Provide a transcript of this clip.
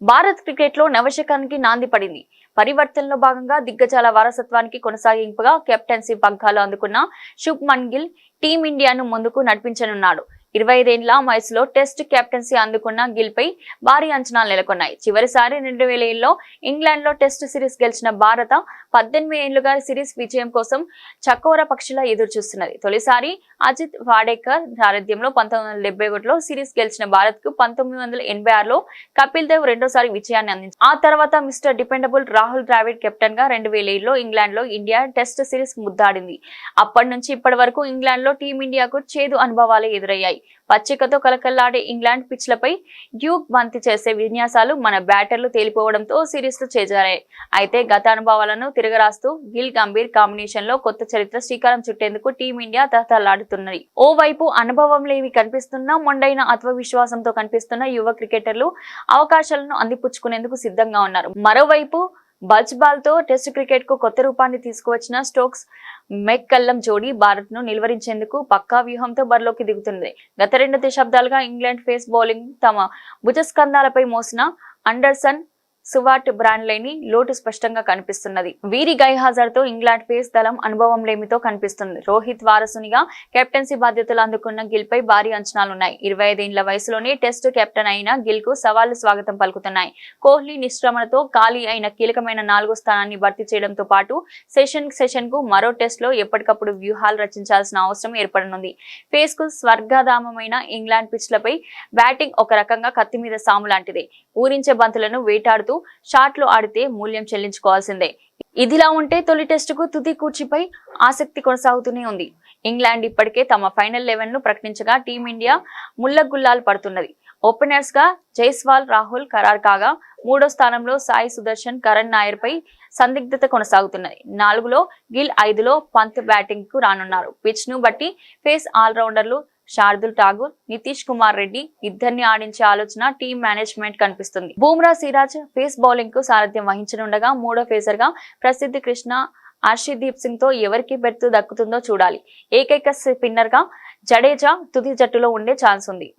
భారత్ క్రికెట్లో నవశకానికి నాంది పడింది. పరివర్తనలో భాగంగా దిగ్గజాల వారసత్వానికి కొనసాగింపుగా కెప్టెన్సీ పగ్గాలు అందుకున్న శుభ్మన్ గిల్ టీమిండియాను ముందుకు నడిపించనున్నాడు. 25 ఏళ్ల వయసులో టెస్ట్ కెప్టెన్సీ అందుకున్న గిల్ పై భారీ అంచనాలు నెలకొన్నాయి. చివరిసారి 2007లో ఇంగ్లాండ్ లో టెస్ట్ సిరీస్ గెలిచిన భారత 18 ఏళ్లుగా సిరీస్ విజయం కోసం చకోర పక్షిలా ఎదురుచూస్తున్నది. తొలిసారి అజిత్ వాడేకర్ సారథ్యంలో 1971లో సిరీస్ గెలిచిన భారత్ కు 1986లో కపిల్ దేవ్ రెండోసారి విజయాన్ని అందించారు. ఆ తర్వాత mister dependable Rahul Dravid captain గా 2007లో ఇంగ్లాండ్ లో ఇండియా టెస్ట్ సిరీస్ ముద్దాడింది. అప్పటి నుంచి ఇప్పటి వరకు ఇంగ్లాండ్ లో టీమిండియాకు చేదు అనుభవాలే ఎదురయ్యాయి. పచ్చికతో కలకల్లాడే ఇంగ్లాండ్ పిచ్లపై డ్యూక్ బంతి చేసే విన్యాసాలు మన బ్యాటర్లు తేలిపోవడంతో సిరీస్ లు చేజారాయి. అయితే గత అనుభవాలను తిరగరాస్తూ గిల్ గంభీర్ కాంబినేషన్ లో కొత్త చరిత్ర శ్రీకారం చుట్టేందుకు టీమిండియా తహతహలాడుతున్నది. ఓవైపు అనుభవం లేవి కనిపిస్తున్న మొండైన ఆత్మవిశ్వాసంతో కనిపిస్తున్న యువ క్రికెటర్లు అవకాశాలను అందిపుచ్చుకునేందుకు సిద్ధంగా ఉన్నారు. మరోవైపు బజ్ బాల్ తో టెస్ట్ క్రికెట్ కు కొత్త రూపాన్ని తీసుకువచ్చిన స్టోక్స్ మెక్కల్లం జోడీ భారత్ ను నిలువరించేందుకు పక్కా వ్యూహంతో బరిలోకి దిగుతుంది. గత 2 దశాబ్దాలుగా ఇంగ్లాండ్ ఫేస్ బౌలింగ్ తమ భుజస్కంధాలపై మోసిన అండర్సన్ సువార్ట్ బ్రాండ్ లేని లోటు స్పష్టంగా కనిపిస్తున్నది. వీరి గైహాజర్ తో ఇంగ్లాండ్ ఫేస్ దళం అనుభవం లేమితో కనిపిస్తుంది. రోహిత్ వారసునిగా కెప్టెన్సీ బాధ్యతలు అందుకున్న గిల్ పై భారీ అంచనాలున్నాయి. 25 ఏళ్ల వయసులోనే టెస్ట్ కెప్టెన్ అయిన గిల్ కు సవాళ్లు స్వాగతం పలుకుతున్నాయి. కోహ్లీ నిష్క్రమణతో ఖాళీ అయిన కీలకమైన 4వ స్థానాన్ని భర్తీ చేయడంతో పాటు సెషన్ కు మరో టెస్ట్ లో ఎప్పటికప్పుడు వ్యూహాలు రచించాల్సిన అవసరం ఏర్పడనుంది. ఫేస్ కు స్వర్గధామమైన ఇంగ్లాండ్ పిచ్లపై బ్యాటింగ్ ఒక రకంగా కత్తి మీద సాము లాంటిదే. ఊరించే బంతులను వేటాడుతూ షాట్లు ఆడితే మూల్యం చెల్లించుకోవాల్సిందే. ఇదిలా ఉంటే తొలి టెస్టుకు తుది కూర్చిపై ఆసక్తి కొనసాగుతూనే ఉంది. ఇంగ్లాండ్ ఇప్పటికే తమ ఫైనల్ 11 ను ప్రకటించగా టీమిండియా ముళ్లగుల్లాలు పడుతున్నది. ఓపెనర్స్ గా జైస్వాల్ రాహుల్ ఖరారు కాగా 3వ స్థానంలో సాయి సుదర్శన్ కరణ్ నాయర్ పై సందిగ్ధత కొనసాగుతున్నది. 4లో గిల్ 5లో పంత్ బ్యాటింగ్ కు రానున్నారు. పిచ్ ను బట్టి ఫేస్ ఆల్రౌండర్లు శార్దుల్ ఠాగూర్, నితీష్ కుమార్ రెడ్డి ఇద్దరిని ఆడించే ఆలోచన టీం మేనేజ్మెంట్ కనిపిస్తుంది. బూమ్రా సిరాజ్ ఫేస్ బౌలింగ్ కు సారథ్యం వహించనుండగా 3వ ఫేసర్ గా ప్రసిద్ధి కృష్ణ హర్షదీప్ సింగ్ తో ఎవరికి బెర్తు దక్కుతుందో చూడాలి. ఏకైక స్పిన్నర్ గా జడేజా తుది జట్టులో ఉండే ఛాన్స్ ఉంది.